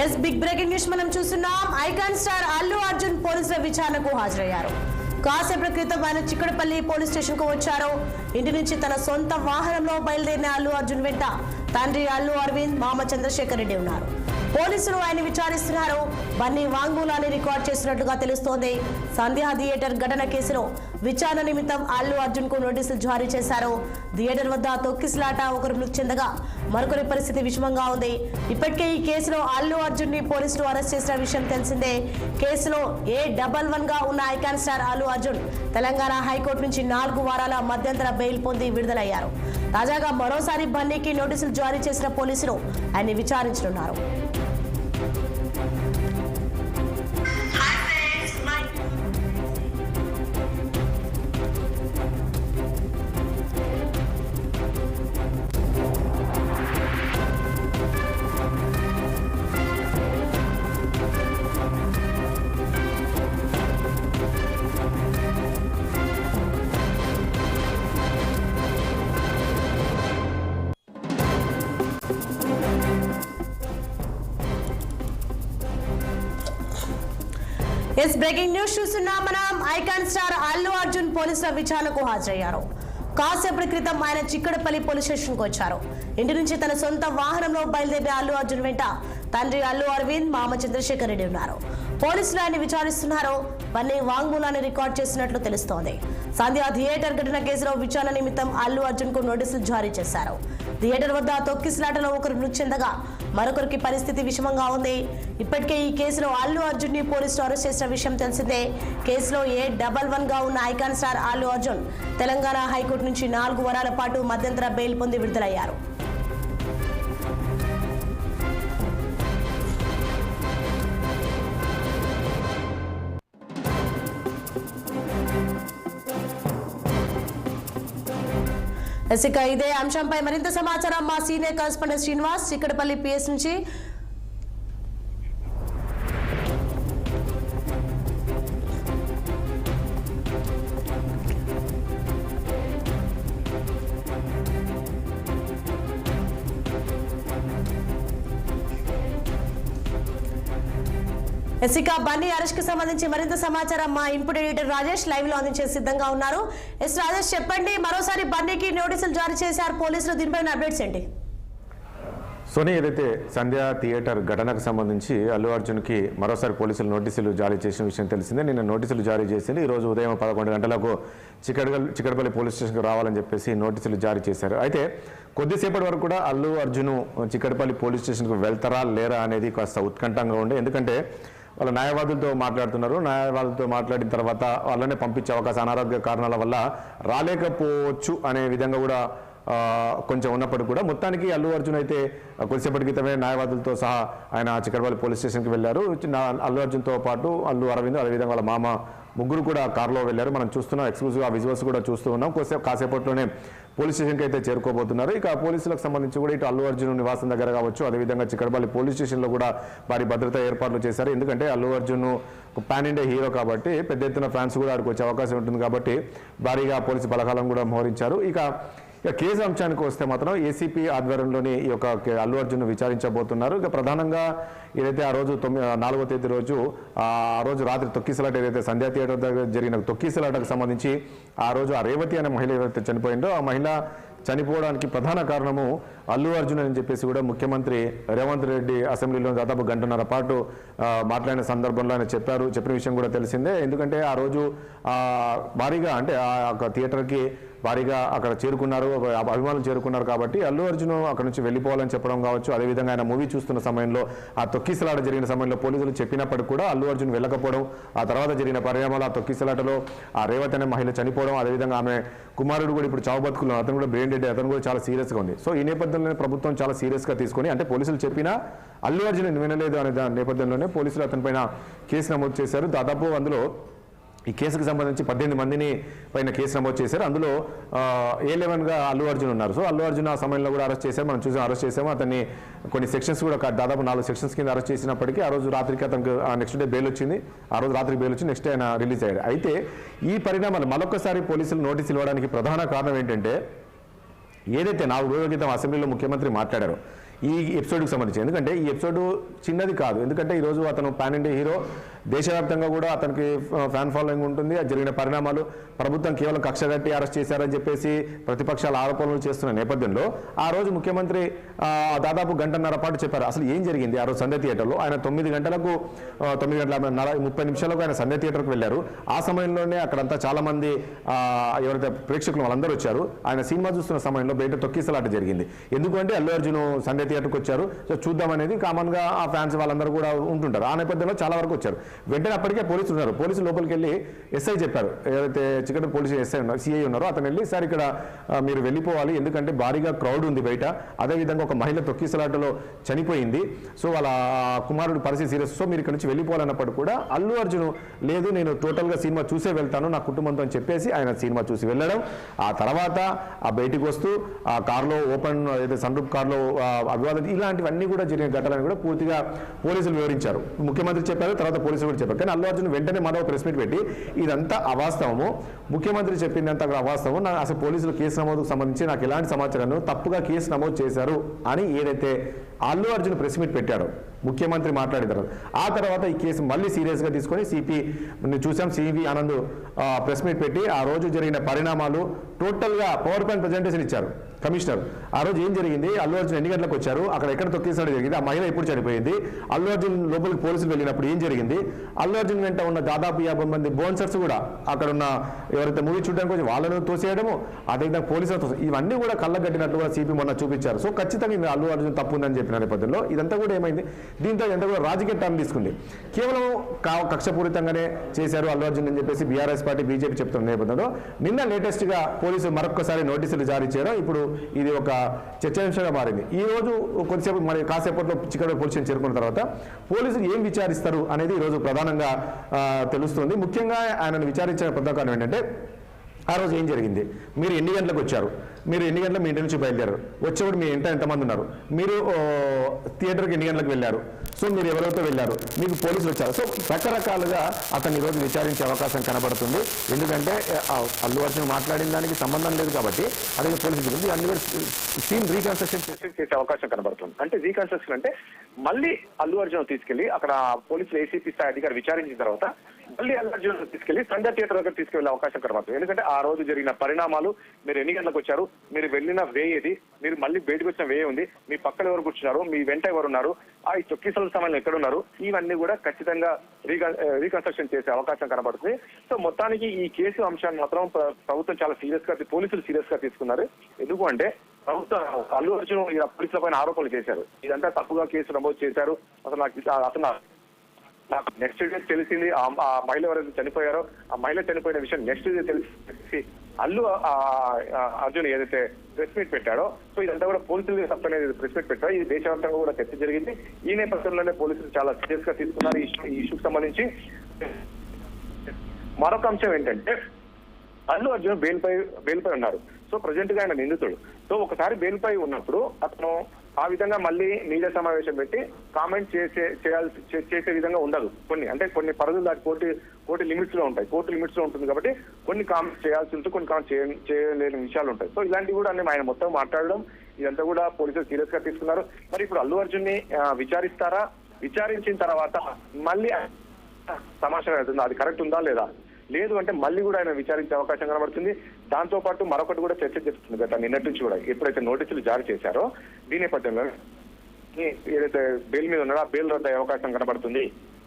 Yes big breaking news మనం చూస్తున్నాం. Icon star Allu Arjun పోలీసుల విచారణకు హాజరయ్యారు. కాసేపటి క్రితం ఆయన చిక్కడపల్లి పోలీస్ స్టేషన్ కు వచ్చారు. ఇంటి నుంచి తన సొంత వాహనంలో బయలుదేరిన అల్లు అర్జున్ వెంట తండ్రి అల్లు అరవింద్, మామ చంద్రశేఖర్ రెడ్డి ఉన్నారు. పోలీసులు ఆయన విచారిస్తున్నారు. బన్నీ వాంగ్మూలాన్ని రికార్డ్ చేసినట్లుగా తెలుస్తోంది. సంధ్యా థియేటర్ ఘటన కేసులో విచారణ నిమిత్తం అల్లు అర్జున్ కు నోటీసులు జారీ చేశారు. థియేటర్ వద్ద తొక్కిసలాట, ఒకరు మృతి చెందగా మరొకరి పరిస్థితి విషమంగా ఉంది. ఇప్పటికే ఈ కేసులో అల్లు అర్జున్ ని పోలీసులు అరెస్ట్ చేసిన విషయం తెలిసిందే. కేసులో A11 గా ఉన్న icon star Allu Arjun Telangana high court నుంచి 4 వారాల మధ్యంతర బెయిల్ పొంది విడుదలయ్యారు. తాజాగా మరోసారి బన్నీకి నోటీసులు జారీ చేసిన పోలీసులు ఆయన్ని విచారించనున్నారు. ఎస్ బ్రేకింగ్ న్యూస్ చూస్తున్నాం మనం. ఐకాన్ స్టార్ అల్లు అర్జున్ పోలీసుల విచారణకు హాజరయ్యారు. కాసేపటి క్రితం ఆయన చిక్కడపల్లి పోలీస్ స్టేషన్ కు వచ్చారు. ఇంటి నుంచి తన సొంత వాహనంలో బయలుదేరిన అల్లు అర్జున్ వెంట తండ్రి అల్లు అరవింద్, మామ చంద్రశేఖర్ రెడ్డి ఉన్నారు. పోలీసులు ఆయన విచారిస్తున్నారు. బన్నీ వాంగ్మూలాన్ని రికార్డ్ చేసినట్లు తెలుస్తోంది. సంధ్యా థియేటర్ ఘటన కేసులో విచారణ నిమిత్తం అల్లు అర్జున్ కు నోటీసులు జారీ చేశారు. థియేటర్ వద్ద తొక్కిసలాటలో ఒకరు మృతి చెందగా మరొకరికి పరిస్థితి విషమంగా ఉంది. ఇప్పటికే ఈ కేసులో అల్లు అర్జున్ ని పోలీసులు అరెస్ట్ చేసిన విషయం తెలిసిందే. కేసులో A11 గా ఉన్న icon star Allu Arjun Telangana high court నుంచి 4 వారాల పాటు మధ్యంతర బెయిల్ పొంది విడుదలయ్యారు. ఇక ఇదే అంశంపై మరింత సమాచారం మా senior correspondent Srinivas Chikkadpally PS నుంచి. ఎసికా బన్నీ అరెస్ట్ కి సంబంధించి మరింత సమాచారం మా ఇన్పుట్ ఎడిటర్ రాజేష్ లైవ్ లో అందించే సిద్ధంగా ఉన్నారు. ఎస్ రాజేష్, చెప్పండి, మరోసారి బన్నీకి నోటీసులు జారీ చేశారు పోలీసులు, దీనిపైన అప్డేట్స్ ఏంటి? సోనీ, ఏదైతే సంధ్యా థియేటర్ ఘటనకు సంబంధించి అల్లు అర్జున్కి మరోసారి పోలీసులు నోటీసులు జారీ చేసిన విషయం తెలిసిందే. నిన్న నోటీసులు జారీ చేసింది. ఈరోజు ఉదయం 11 గంటలకు చిక్కడపల్లి పోలీస్ స్టేషన్కి రావాలని చెప్పేసి నోటీసులు జారీ చేశారు. అయితే కొద్దిసేపటి వరకు కూడా అల్లు అర్జున్ చిక్కడపల్లి పోలీస్ స్టేషన్కి వెళ్తారా లేరా అనేది కాస్త ఉత్కంఠంగా ఉండే. ఎందుకంటే వాళ్ళ న్యాయవాదులతో మాట్లాడుతున్నారు. న్యాయవాదులతో మాట్లాడిన తర్వాత వాళ్ళనే పంపించే అవకాశం అనారోగ్య కారణాల వల్ల రాలేకపోవచ్చు అనే విధంగా కూడా కొంచెం ఉన్నప్పటికీ కూడా మొత్తానికి అల్లు అర్జున్ అయితే కొద్దిసేపటి క్రితమే న్యాయవాదులతో సహా ఆయన చిక్కడపల్లి పోలీస్ స్టేషన్కి వెళ్ళారు. అల్లు అర్జున్తో పాటు అల్లు అరవింద్, అదేవిధంగా వాళ్ళ మామ ముగ్గురు కూడా కారులో వెళ్ళారు. మనం చూస్తున్నాం, ఎక్స్క్లూజివ్గా విజువల్స్ కూడా చూస్తూ ఉన్నాం. కాసేపట్లోనే పోలీస్ స్టేషన్కి అయితే చేరుకోబోతున్నారు. ఇక పోలీసులకు సంబంధించి కూడా ఇటు అల్లు అర్జున్ నివాసం దగ్గర కావచ్చు, అదేవిధంగా చిక్కడపల్లి పోలీస్ స్టేషన్లో కూడా భారీ భద్రతా ఏర్పాట్లు చేశారు. ఎందుకంటే Allu Arjun pan India hero కాబట్టి పెద్ద ఎత్తున ఫ్యాన్స్ కూడా ఆడికి వచ్చే అవకాశం ఉంటుంది కాబట్టి భారీగా పోలీసు బలగాలను కూడా మోహరించారు. ఇక కేసు అంశానికి వస్తే మాత్రం ACP ఆధ్వర్యంలోని ఈ యొక్క అల్లు అర్జున్ విచారించబోతున్నారు. ఇక ప్రధానంగా ఏదైతే ఆ రోజు 4వ తేదీ రోజు ఆ రోజు రాత్రి తొక్కిసలాట, ఏదైతే సంధ్యా థియేటర్ దగ్గర జరిగిన తొక్కిసలాటకు సంబంధించి ఆ రోజు ఆ రేవతి అనే మహిళ ఏదైతే చనిపోయిందో ఆ మహిళ చనిపోవడానికి ప్రధాన కారణము అల్లు అర్జున్ అని చెప్పేసి కూడా ముఖ్యమంత్రి రేవంత్ రెడ్డి అసెంబ్లీలో దాదాపు గంటన్నర పాటు మాట్లాడిన సందర్భంలో ఆయన చెప్పిన విషయం కూడా తెలిసిందే. ఎందుకంటే ఆ రోజు భారీగా అంటే ఆ థియేటర్కి భారీగా అక్కడ చేరుకున్నారు, అభిమానులు చేరుకున్నారు కాబట్టి అల్లు అర్జున్ అక్కడ నుంచి వెళ్ళిపోవాలని చెప్పడం కావచ్చు, అదేవిధంగా ఆయన మూవీ చూస్తున్న సమయంలో ఆ తొక్కిసలాట జరిగిన సమయంలో పోలీసులు చెప్పినప్పటికీ కూడా అల్లు అర్జున్ వెళ్ళకపోవడం, ఆ తర్వాత జరిగిన పరిణామాలు ఆ తొక్కిసలాటలో ఆ రేవతి అనే మహిళ చనిపోవడం, అదేవిధంగా ఆమె కుమారుడు కూడా ఇప్పుడు చావు బతుకులు, అతను కూడా బ్రెయిన్ డెడ్, అతను కూడా చాలా సీరియస్గా ఉంది. సో ఈ నేపథ్యంలోనే ప్రభుత్వం చాలా సీరియస్గా తీసుకొని, అంటే పోలీసులు చెప్పినా అల్లు అర్జున్ వినలేదు అనే నేపథ్యంలోనే పోలీసులు అతనిపైన కేసు నమోదు చేశారు. దాదాపు అందులో ఈ కేసుకు సంబంధించి 18 మందిని పైన కేసు నమోదు చేశారు. అందులో A11 గా అల్లు అర్జున్ ఉన్నారు. సో అల్లు అర్జున్ ఆ సమయంలో కూడా అరెస్ట్ చేశారు. మనం చూసాం, అరెస్ట్ చేసాము. అతన్ని కొన్ని సెక్షన్స్ కూడా దాదాపు 4 సెక్షన్స్ కింద అరెస్ట్ చేసినప్పటికీ ఆ రోజు రాత్రికి అతనికి నెక్స్ట్ డే బెయిల్ వచ్చింది. ఆ రోజు రాత్రికి బెయిల్ వచ్చి నెక్స్ట్ డే ఆయన రిలీజ్ అయ్యాడు. అయితే ఈ పరిణామాలు మరొకసారి పోలీసులు నోటీసులు ఇవ్వడానికి ప్రధాన కారణం ఏంటంటే, ఏదైతే 4 రోజుల క్రితం అసెంబ్లీలో ముఖ్యమంత్రి మాట్లాడారో ఈ ఎపిసోడ్కి సంబంధించి. ఎందుకంటే ఈ ఎపిసోడ్ చిన్నది కాదు, ఎందుకంటే ఈరోజు అతను పాన్ ఇండియా హీరో, దేశవ్యాప్తంగా కూడా అతనికి ఫ్యాన్ ఫాలోయింగ్ ఉంటుంది. అది జరిగిన పరిణామాలు, ప్రభుత్వం కేవలం కక్ష కట్టి అరెస్ట్ చేశారని చెప్పేసి ప్రతిపక్షాలు ఆరోపణలు చేస్తున్న నేపథ్యంలో ఆ రోజు ముఖ్యమంత్రి దాదాపు గంటన్నర పాటు చెప్పారు అసలు ఏం జరిగింది ఆ రోజు సంధ్య థియేటర్లో. ఆయన 9 గంటలకు 9:30 ఆయన సంధ్య థియేటర్కి వెళ్ళారు. ఆ సమయంలోనే అక్కడంతా చాలా మంది ఎవరైతే ప్రేక్షకులు వాళ్ళందరూ వచ్చారు. ఆయన సినిమా చూస్తున్న సమయంలో బయట తొక్కిసలాట జరిగింది. ఎందుకంటే అల్లు అర్జున్ సంధ్య థియేటర్కి వచ్చారు, సో చూద్దామనేది కామన్గా ఆ ఫ్యాన్స్ వాళ్ళందరూ కూడా ఉంటుంటారు. ఆ నేపథ్యంలో చాలా వరకు వచ్చారు. వెంటనే అప్పటికే పోలీసులు ఉన్నారు. పోలీసులు లోపలికి వెళ్ళి ఎస్ఐ చెప్పారు, ఎవరైతే చికెన్ పోలీసు ఎస్ఐ ఉన్నారు, సిఐ ఉన్నారో అతను వెళ్ళి సార్ ఇక్కడ మీరు వెళ్ళిపోవాలి, ఎందుకంటే భారీగా క్రౌడ్ ఉంది బయట, అదేవిధంగా ఒక మహిళ తొక్కిసలాటలో చనిపోయింది, సో వాళ్ళ కుమారుడు పరిస్థితి సీరియస్, సో మీరు ఇక్కడ నుంచి వెళ్ళిపోవాలన్నప్పుడు కూడా అల్లు అర్జున్ లేదు నేను టోటల్గా సినిమా చూసే వెళ్తాను నా కుటుంబంతో అని చెప్పేసి ఆయన సినిమా చూసి వెళ్ళడం. ఆ తర్వాత ఆ బయటికి వస్తూ ఆ కార్లో ఓపెన్ ఏదైతే సన్ రూఫ్ కార్లో అభివాదం ఇలాంటివన్నీ కూడా జరిగిన ఘటనలు కూడా పూర్తిగా పోలీసులు వివరించారు. ముఖ్యమంత్రి చెప్పారు, తర్వాత పోలీసులు కూడా చెప్పారు. కానీ అల్లు అర్జున్ వెంటనే మరో ప్రెస్ మీట్ పెట్టి ఇదంతా అవాస్తవము, ముఖ్యమంత్రి చెప్పిందంతా అవాస్తవం, అసలు పోలీసులు కేసు నమోదుకు సంబంధించి నాకు ఎలాంటి సమాచారాన్ని తప్పుగా కేసు నమోదు చేశారు అని ఏదైతే అల్లు అర్జున్ ప్రెస్ మీట్ పెట్టాడో ముఖ్యమంత్రి మాట్లాడిన తర్వాత ఆ తర్వాత ఈ కేసు మళ్ళీ సీరియస్గా తీసుకొని సిపి చూసాం, సివి ఆనంద్ ప్రెస్ మీట్ పెట్టి ఆ రోజు జరిగిన పరిణామాలు టోటల్గా పవర్ పాయింట్ ప్రజెంటేషన్ ఇచ్చారు కమిషనర్. ఆ రోజు ఏం జరిగింది, అల్లు అర్జున్ ఎన్ని గంటలకు వచ్చారు, అక్కడ ఎక్కడ తొక్కేసాడు జరిగింది, ఆ మహిళ ఎప్పుడు చనిపోయింది, అల్లు అర్జున్ లోపలికి పోలీసులు వెళ్ళినప్పుడు ఏం జరిగింది, అల్లు అర్జున్ వెంట ఉన్న దాదాపు 50 మంది బోన్సర్స్ కూడా అక్కడ ఉన్న ఎవరైతే మూవీ చూడడానికి వచ్చి వాళ్ళను తోసేయడము, అదేవిధంగా పోలీసులు ఇవన్నీ కూడా కళ్ళగట్టినట్లుగా సిపి మొన్న చూపించారు. సో ఖచ్చితంగా అల్లు అర్జున్ తప్పు ఉందని చెప్పిన నేపథ్యంలో ఇదంతా కూడా ఏమైంది, దీంతో ఇదంతా కూడా రాజకీయ టర్న్ తీసుకుంది. కేవలం కక్షపూరితంగానే చేశారు అల్లు అర్జున్ అని చెప్పేసి బీఆర్ఎస్ పార్టీ బీజేపీ చెప్తున్న నేపథ్యంలో నిన్న లేటెస్ట్గా పోలీసులు మరొకసారి నోటీసులు జారీ చేయడం ఇప్పుడు ఇది ఒక చర్చాంశంగా మారింది. ఈ రోజు కొద్దిసేపు మరి కాసేపట్లో చిక్కడపల్లి పోలీస్ స్టేషన్ చేరుకున్న తర్వాత పోలీసులు ఏం విచారిస్తారు అనేది ఈ రోజు ప్రధానంగా తెలుస్తుంది. ముఖ్యంగా ఆయనను విచారించిన ప్రధాన కారణం ఏంటంటే ఆ రోజు ఏం జరిగింది, మీరు ఎన్ని గంటలకు వచ్చారు, మీరు ఎన్ని గంటలకు మీ ఇంటి నుంచి బయలుదేరారు, వచ్చేప్పుడు మీ ఇంట ఎంతమంది ఉన్నారు, మీరు థియేటర్కి ఎన్ని గంటలకు వెళ్ళారు, సో మీరు ఎవరితో వెళ్ళారు, మీకు పోలీసులు వచ్చారు. సో రకరకాలుగా అతను ఈరోజు విచారించే అవకాశం కనబడుతుంది. ఎందుకంటే అల్లు అర్జున్ మాట్లాడిన దానికి సంబంధం లేదు కాబట్టి అదే పోలీసులు గురించి అన్ని సీన్ రీకన్స్ట్రక్షన్ చేసే అవకాశం కనబడుతుంది. అంటే రీకన్స్ట్రక్షన్ అంటే మళ్ళీ అల్లు అర్జున్ తీసుకెళ్లి అక్కడ పోలీసులు ఏసీపీ స్థాయి అధికారి విచారించిన తర్వాత మళ్ళీ అల్లు అర్జున్ తీసుకెళ్లి సంధ్య థియేటర్ దగ్గర తీసుకెళ్లే అవకాశం కనబడుతుంది. ఎందుకంటే ఆ రోజు జరిగిన పరిణామాలు, మీరు ఎన్ని గంటలకు వచ్చారు, మీరు వెళ్ళిన వే ఏది, మీరు మళ్ళీ బయటకు వచ్చిన వే ఉంది, మీ పక్కన ఎవరు కూర్చున్నారు, మీ వెంట ఎవరు ఉన్నారు, ఆ తొక్కిసల సమయంలో ఎక్కడున్నారు, ఇవన్నీ కూడా ఖచ్చితంగా రీకన్స్ట్రక్షన్ చేసే అవకాశం కనబడుతుంది. సో మొత్తానికి ఈ కేసు అంశాన్ని మాత్రం ప్రభుత్వం చాలా సీరియస్ గా, పోలీసులు సీరియస్ గా తీసుకున్నారు. ఎందుకు అంటే ప్రభుత్వం అల్లు అర్జున్ పోలీసుల పైన ఆరోపణలు చేశారు, ఇదంతా తప్పుగా కేసు నమోదు చేశారు, అసలు నాకు నెక్స్ట్ డే తెలిసింది ఆ మహిళ ఎవరైతే చనిపోయారో ఆ మహిళ చనిపోయిన విషయం నెక్స్ట్ డే తెలిసి అల్లు అర్జున్ ఏదైతే ప్రెస్ మీట్ పెట్టాడో, సో ఇదంతా కూడా పోలీసులు తప్పనేది ప్రెస్ మీట్ పెట్టారో ఇది దేశవ్యాప్తంగా కూడా చర్చ జరిగింది. ఈ నేపథ్యంలోనే పోలీసులు చాలా సీరియస్ గా తీసుకున్నారు ఈ ఇష్యూకి సంబంధించి. మరొక అంశం ఏంటంటే అల్లు అర్జున్ బెయిల్ పై ఉన్నారు. సో ప్రజెంట్ గా ఆయన నిందితుడు. సో ఒకసారి బెయిల్ పై ఉన్నప్పుడు అతను ఆ విధంగా మళ్ళీ మీడియా సమావేశం పెట్టి కామెంట్ చేసే విధంగా ఉండదు. కొన్ని పరిధులు దాటి కోర్టు లిమిట్స్ లో ఉంటాయి, కోర్టు లిమిట్స్ లో ఉంటుంది కాబట్టి కొన్ని కామెంట్స్ చేయాల్సి ఉంటుంది, కొన్ని కామెంట్ చేయలేని విషయాలు ఉంటాయి. సో ఇలాంటివి కూడా ఆయన మొత్తం మాట్లాడడం ఇదంతా కూడా పోలీసులు సీరియస్ గా తీసుకున్నారు. మరి ఇప్పుడు అల్లు అర్జున్ ని విచారిస్తారా, విచారించిన తర్వాత మళ్ళీ సమాచారం అవుతుంది అది కరెక్ట్ ఉందా లేదా, లేదు అంటే మళ్ళీ కూడా ఆయన విచారించే అవకాశం కనబడుతుంది. దాంతో పాటు మరొకటి కూడా చర్చ జరుగుతుంది. గత నిన్నటి నుంచి కూడా ఎప్పుడైతే నోటీసులు జారీ చేశారో దీని నేపథ్యంలో ఏదైతే బెయిల్ మీద ఉన్నాడో ఆ బెయిల్ రద్దు అయ్యే అవకాశం కనబడుతుంది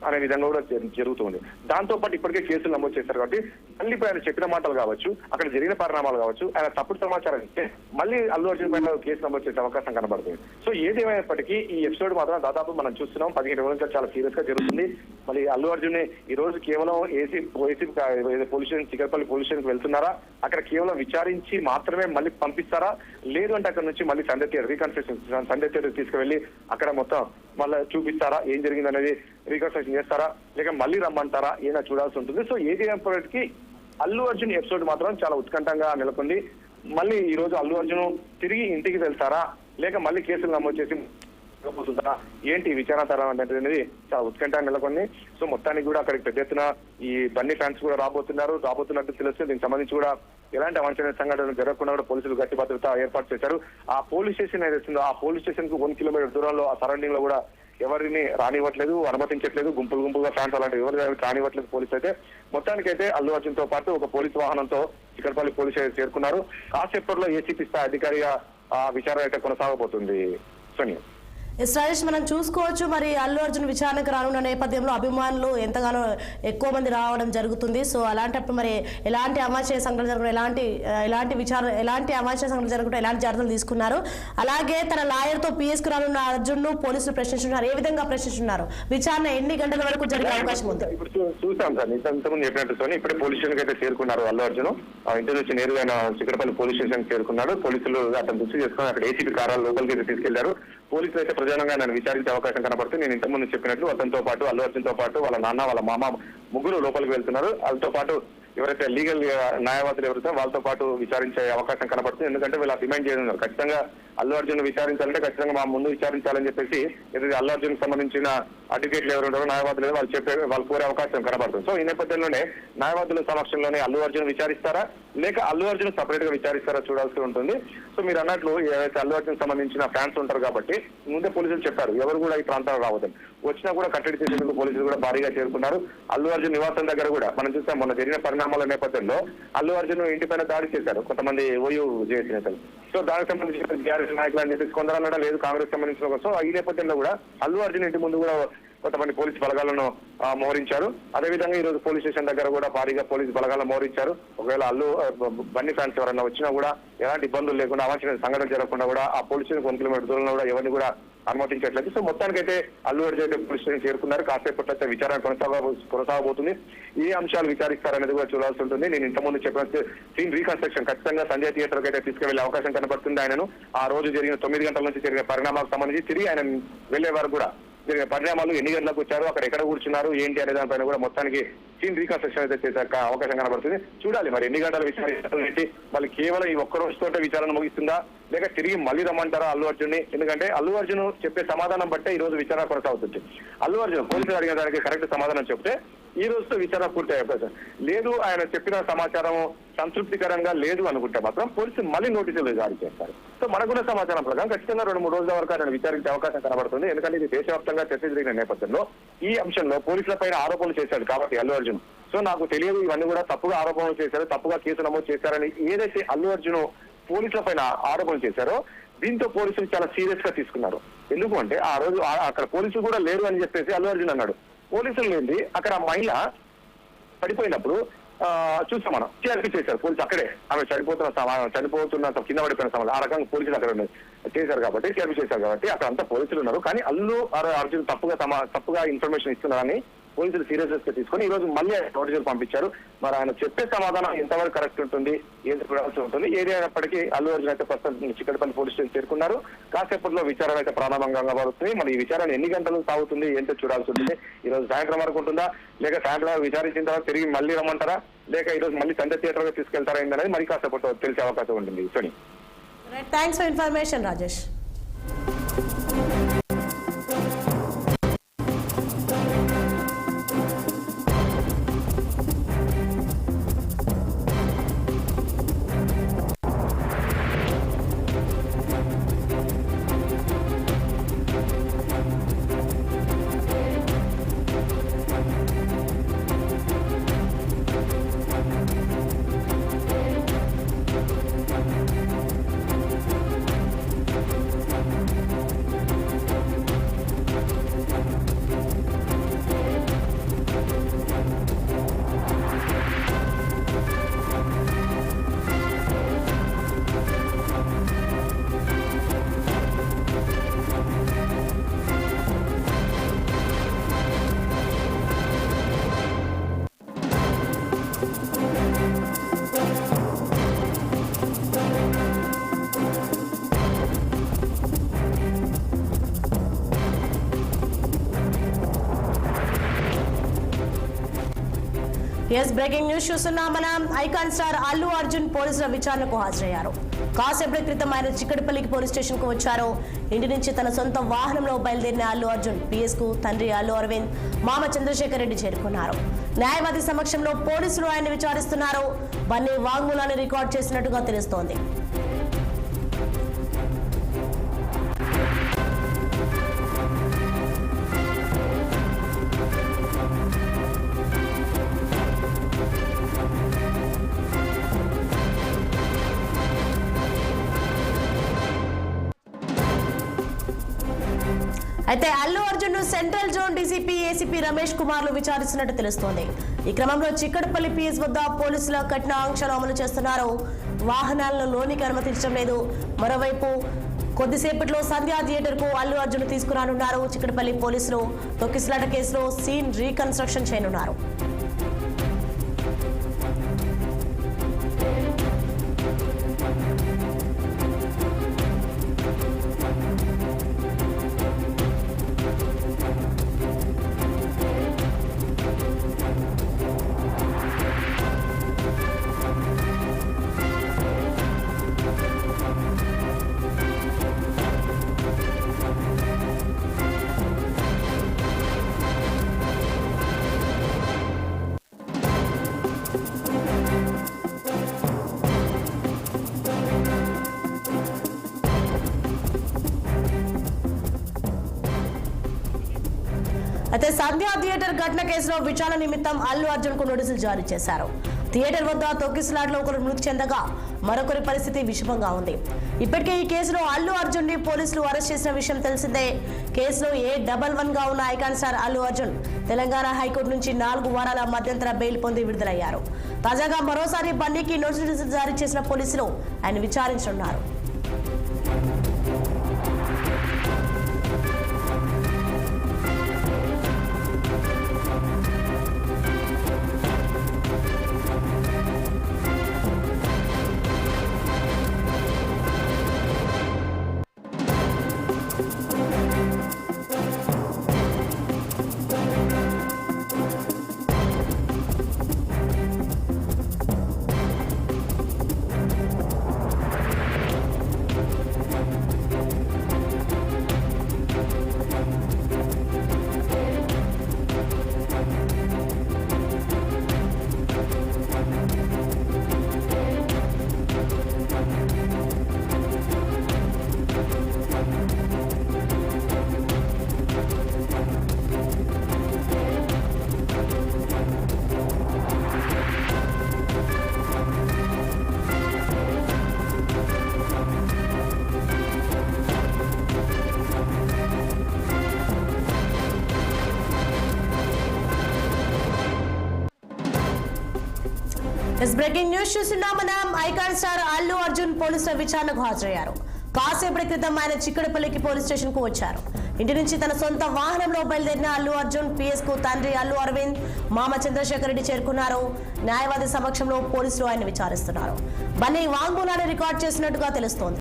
అనే విధంగా కూడా జరుగుతుంది. దాంతో పాటు ఇప్పటికే కేసులు నమోదు చేశారు కాబట్టి మళ్ళీ ఇప్పుడు ఆయన చెప్పిన మాటలు కావచ్చు, అక్కడ జరిగిన పరిణామాలు కావచ్చు, ఆయన తప్పుడు సమాచారం ఇస్తే మళ్ళీ అల్లు అర్జున్ పైన కేసు నమోదు చేసే అవకాశం కనబడుతుంది. సో ఏదేమైనప్పటికీ ఈ ఎపిసోడ్ మాత్రం దాదాపు మనం చూస్తున్నాం 15 రోజుల నుంచి చాలా సీరియస్ గా జరుగుతుంది. మళ్ళీ అల్లు అర్జున్ ఈ రోజు కేవలం AC police station Chikkadpally police స్టేషన్కి వెళ్తున్నారా, అక్కడ కేవలం విచారించి మాత్రమే మళ్ళీ పంపిస్తారా, లేదు అంటే అక్కడ నుంచి మళ్ళీ సంధ్య థియేటర్ రీకన్స్ట్రక్షన్ సంధ్య థియేటర్ తీసుకువెళ్ళి అక్కడ మొత్తం మళ్ళీ చూపిస్తారా, ఏం జరిగింది అనేది రీకన్స్ట్రక్షన్ చేస్తారా, లేక మళ్ళీ రమ్మంటారా, ఏదైనా చూడాల్సి ఉంటుంది. సో ఏది అయినప్పటికీ అల్లు అర్జున్ ఎపిసోడ్ మాత్రం చాలా ఉత్కంఠంగా నెలకొంది. మళ్ళీ ఈ రోజు అల్లు అర్జున్ తిరిగి ఇంటికి వెళ్తారా, లేక మళ్ళీ కేసులు నమోదు చేసి పోతుందా, ఏంటి విచారణ తరం అనేది చాలా ఉత్కంఠంగా నెలకొంది. సో మొత్తానికి కూడా అక్కడికి పెద్ద ఎత్తున ఈ బన్నీ ఫ్యాన్స్ కూడా రాబోతున్నట్టు తెలుస్తుంది. దీనికి సంబంధించి కూడా ఎలాంటి అవాంఛనీయ సంఘటనలు జరగకుండా కూడా పోలీసులు గట్టి భద్రత ఏర్పాటు చేశారు. ఆ పోలీస్ స్టేషన్ ఏదైతుందో ఆ పోలీస్ స్టేషన్ కు 1 కిలోమీటర్ దూరంలో ఆ సరౌండింగ్ లో కూడా ఎవరిని రానివ్వట్లేదు, అనుమతించట్లేదు. గుంపులుగా ఫ్యాన్స్ అలాంటి ఎవరు రానివ్వట్లేదు పోలీసు అయితే. మొత్తానికైతే అల్లు అర్జున్ తో పాటు ఒక పోలీసు వాహనంతో చిక్కడపల్లి పోలీసు చేరుకున్నారు. కాసేపట్లో ఏసీపీ స్థాయి అధికారిగా విచారణ అయితే కొనసాగబోతుంది. సోనియా, రాజేష్, మనం చూసుకోవచ్చు మరి అల్లు అర్జున్ విచారణకు రానున్న నేపథ్యంలో అభిమానులు ఎంతగానో ఎక్కువ మంది రావడం జరుగుతుంది. సో అలాంటప్పుడు మరి ఎలాంటి అవాంఛనీయ సంఘటన జరగకుండా ఎలాంటి అవాంఛనీయ సంఘటన జరగకుండా ఎలాంటి జాగ్రత్తలు తీసుకున్నారు? అలాగే తన లాయర్ తో పిఎస్కు రానున్న అర్జున్ ను పోలీసులు ప్రశ్నిస్తున్నారు. ఏ విధంగా ప్రశ్నిస్తున్నారు? విచారణ ఎన్ని గంటల వరకు జరిగే అవకాశం ఉంది? ఇప్పుడు చూసాం సార్, ఇంతకుముందు చెప్పినట్టు ఇప్పుడు పోలీస్ స్టేషన్ అయితే చేరుకున్నారు అల్లు అర్జున్. ఇంటి నుంచి నేరుగా చిక్కడపల్లి పోలీస్ స్టేషన్ చేరుకున్నాడు. పోలీసులు అతను దృష్టి చేసుకుని అక్కడ ఏసీపీ కారాలు లోపలికి అయితే తీసుకెళ్లారు. పోలీసులు అయితే ప్రధానంగా నన్ను విచారించే అవకాశం కనబడుతుంది. నేను ఇంతకుముందు చెప్పినట్లు అతనితో పాటు అల్లు అర్జున్ తో పాటు వాళ్ళ నాన్న, వాళ్ళ మామ ముగ్గురు లోపలికి వెళ్తున్నారు. వాళ్ళతో పాటు ఎవరైతే లీగల్ న్యాయవాదులు ఎవరైతే వాళ్ళతో పాటు విచారించే అవకాశం కనబడుతుంది. ఎందుకంటే వీళ్ళు డిమాండ్ చేయనున్నారు, ఖచ్చితంగా అల్లు అర్జున్ విచారించాలంటే ఖచ్చితంగా మా ముందు విచారించాలని చెప్పేసి ఏదైతే అల్లు అర్జున్ సంబంధించిన అడ్వకేట్లు ఎవరు ఉంటారో న్యాయవాదులు వాళ్ళు కోరే అవకాశం కనబడుతుంది. సో ఈ నేపథ్యంలోనే న్యాయవాదుల సమక్షంలోనే అల్లు అర్జున్ విచారిస్తారా లేక అల్లు అర్జున్ సపరేట్ గా విచారిస్తారా చూడాల్సి ఉంటుంది. సో మీరు అన్నట్లు ఏదైతే అల్లు అర్జున్ సంబంధించిన ఫ్యాన్స్ ఉంటారు కాబట్టి ముందే పోలీసులు చెప్పారు ఎవరు కూడా ఈ ప్రాంతాలు రావద్దని. వచ్చినా కూడా కట్టడి చేసేందుకు పోలీసులు కూడా భారీగా చేరుకున్నారు. అల్లు అర్జున్ నివాసం దగ్గర కూడా మనం చూస్తాం, మొన్న జరిగిన పరిణామాల నేపథ్యంలో అల్లు అర్జున్ ఇంటిపైన దాడి చేశారు కొంతమంది ఓయూ జేఏసీ నేతలు. సో దానికి సంబంధించిన టీఆర్ఎస్ నాయకులు అని చెప్పేసి కొందరు అనడం లేదు, కాంగ్రెస్ సంబంధించిన. సో ఈ నేపథ్యంలో కూడా అల్లు అర్జున్ ఇంటి ముందు కూడా కొంతమంది పోలీసు బలగాలను మోహరించారు. అదేవిధంగా ఈ రోజు పోలీస్ స్టేషన్ దగ్గర కూడా భారీగా పోలీసు బలగాలను మోహరించారు. ఒకవేళ అల్లు బన్నీ ఫ్యాన్స్ ఎవరన్నా వచ్చినా కూడా ఎలాంటి ఇబ్బందులు లేకుండా అవాంఛనీయ సంఘటన జరగకుండా కూడా ఆ పోలీస్ స్టేషన్ 1 కిలోమీటర్ దూరంలో కూడా ఎవరిని కూడా అనుమతించట్లేదు. సో మొత్తానికైతే అల్లు అర్జున్ అయితే పోలీస్ స్టేషన్ చేరుకున్నారు. కాసేపట్లో అయితే విచారణ కొనసాగబోతుంది. ఏ అంశాలు విచారిస్తారనేది కూడా చూడాల్సి ఉంటుంది. నేను ఇంతకుముందు చెప్పినట్టు సీన్ రీకన్స్ట్రక్షన్ ఖచ్చితంగా సంజయ్ థియేటర్ అయితే తీసుకువెళ్లే అవకాశం కనబడుతుంది. ఆయనను ఆ రోజు జరిగిన 9 గంటల నుంచి జరిగిన పరిణామాలకు సంబంధించి తిరిగి ఆయన వెళ్లే వారు కూడా జరిగిన పరిణామాలు ఎన్ని గంటలకు వచ్చారు, అక్కడ ఎక్కడ కూర్చున్నారు, ఏంటి అనే దానిపైన కూడా మొత్తానికి సీన్ రీకన్స్ట్రక్షన్ అయితే చేసే అవకాశం కనబడుతుంది. చూడాలి మరి ఎన్ని గంటలు విచారించాలంటే మళ్ళీ కేవలం ఈ ఒక్క రోజుతోటే విచారణ ముగిస్తుందా లేక తిరిగి మళ్ళీ రమ్మంటారా అల్లు అర్జున్ ని? ఎందుకంటే అల్లు అర్జున్ చెప్పే సమాధానం బట్టే ఈ రోజు విచారణ కొనసాగుతుంది. అల్లు అర్జున్ పోలీసులు అడిగిన దానికి కరెక్ట్ సమాధానం చెప్తే ఈ రోజుతో విచారణ పూర్తి అయ్యే అవకాశం లేదు. ఆయన చెప్పిన సమాచారం సంతృప్తికరంగా లేదు అనుకుంటే మాత్రం పోలీసులు మళ్ళీ నోటీసులు జారీ చేస్తారు. సో మనకున్న సమాచారం ప్రకారం ఖచ్చితంగా 2-3 రోజుల వరకు ఆయన విచారించే అవకాశం కనబడుతుంది. ఎందుకంటే ఇది దేశవ్యాప్తంగా చర్చ జరిగిన నేపథ్యంలో ఈ అంశంలో పోలీసుల పైన ఆరోపణలు చేశాడు కాబట్టి అల్లు అర్జున్. సో నాకు తెలియదు ఇవన్నీ కూడా తప్పుగా ఆరోపణలు చేశారు, తప్పుగా కేసు నమోదు చేశారని ఏదైతే అల్లు అర్జున్ పోలీసుల పైన ఆరోపణలు చేశారో దీంతో పోలీసులు చాలా సీరియస్ గా తీసుకున్నారు. ఎందుకు అంటే ఆ రోజు అక్కడ పోలీసులు కూడా లేరు అని చెప్పేసి అల్లు అర్జున్ అన్నాడు. పోలీసులు లేని అక్కడ మహిళ పడిపోయినప్పుడు చూసాం మనం సిఆర్పీ చేశారు పోలీసు అక్కడే. ఆమె చనిపోతున్న కింద పడిపోయిన సమయంలో ఆ రకంగా పోలీసులు అక్కడ చేశారు కాబట్టి సిఆర్పీ చేశారు కాబట్టి అక్కడ అంతా పోలీసులు ఉన్నారు. కానీ అల్లు అర్జున్ తప్పుగా ఇన్ఫర్మేషన్ ఇస్తున్నారని పోలీసులు సీరియస్ గా తీసుకొని ఈ రోజు మళ్ళీ నోటీసులు పంపించారు. మరి ఆయన చెప్పే సమాధానం ఎంతవరకు కరెక్ట్ ఉంటుంది, ఏది చూడాల్సి ఉంటుంది. ఏది అయినప్పటికీ అల్లు అర్జున్ అయితే ప్రస్తుతం చిక్కడపల్లి పోలీస్ స్టేషన్ చేరుకున్నారు. కాసేపట్లో విచారణ అయితే ప్రారంభంగా పడుతుంది. మరి ఈ విచారణ ఎన్ని గంటలు సాగుతుంది ఏంటో చూడాల్సి ఉంటుంది. ఈ రోజు సాయంత్రం వరకు ఉంటుందా లేక సాయంత్రం విచారించిన తర్వాత తిరిగి మళ్ళీ రమ్మంటారా లేక ఈ రోజు మళ్ళీ సంజయ్ థియేటర్ గా తీసుకెళ్తారా ఏంటనేది మరి కాసేపట్లో తెలిసే అవకాశం ఉంటుంది. Soni, thanks for information Rajesh. Breaking news చూస్తున్నాం మనం. ఐకాన్ స్టార్ అల్లు అర్జున్ పోలీసుల విచారణకు హాజరయ్యారు. కాసేపటి క్రితం ఆయన చిక్కడపల్లికి పోలీస్ స్టేషన్ కు వచ్చారు. ఇంటి నుంచి తన సొంత వాహనంలో బయలుదేరిన అల్లు అర్జున్ పిఎస్ కు తండ్రి అల్లు అరవింద్, మామ చంద్రశేఖర్ రెడ్డి చేరుకున్నారు. న్యాయవాది సమక్షంలో పోలీసులు ఆయన విచారిస్తున్నారు. బన్నీ వాంగ్మూలాన్ని రికార్డ్ చేసినట్టుగా తెలుస్తోంది. అయితే అల్లు అర్జున్ ను central zone DCP ACP Ramesh కుమార్లు విచారిస్తున్నట్టు తెలుస్తోంది. ఈ క్రమంలో చిక్కడపల్లి పిఎస్ వద్ద పోలీసుల కఠిన ఆంక్షలు అమలు చేస్తున్నారు. వాహనాలను లోనికి అనుమతించడం లేదు. మరోవైపు కొద్దిసేపట్లో సంధ్యా థియేటర్ కు అల్లు అర్జున్ తీసుకురానున్నారు. చిక్కడపల్లి పోలీసులు తొక్కిసలాట కేసులో సీన్ రీకన్స్ట్రక్షన్ చేయనున్నారు. అయితే సంధ్యా థియేటర్ ఘటన కేసులో విచారణ నిమిత్తం అల్లు అర్జున్ కు నోటీసులు జారీ చేశారు. థియేటర్ వద్ద తొక్కిసలాటలో ఒకరు మృతి చెందగా మరొకరి పరిస్థితి విషమంగా ఉంది. ఇప్పటికే ఈ కేసులో అల్లు అర్జున్ ని పోలీసులు అరెస్ట్ చేసిన విషయం తెలిసిందే. కేసులో A11 గా ఉన్న icon star Allu Arjun Telangana high court నుంచి 4 వారాల మధ్యంతర బెయిల్ పొంది విడుదలయ్యారు. తాజాగా మరోసారి బన్నీకి నోటీసులు జారీ చేసిన పోలీసులు ఆయన విచారించనున్నారు. బ్రేకింగ్ న్యూస్ చూస్తున్నాం మనం. ఐకాన్ స్టార్ అల్లు అర్జున్ పోలీసుల విచారణకు హాజరయ్యారు. కాసేపటి క్రితం ఆయన చిక్కడపల్లికి పోలీస్ స్టేషన్ కు వచ్చారు. ఇంటి నుంచి తన సొంత వాహనంలో బయలుదేరిన అల్లు అర్జున్ పిఎస్ కు తండ్రి అల్లు అరవింద్, మామ చంద్రశేఖర్ రెడ్డి చేరుకున్నారు. న్యాయవాది సమక్షంలో పోలీసులు ఆయన విచారిస్తున్నారు. బన్నీ వాంగ్మూలాన్ని రికార్డ్ చేసినట్టుగా తెలుస్తోంది.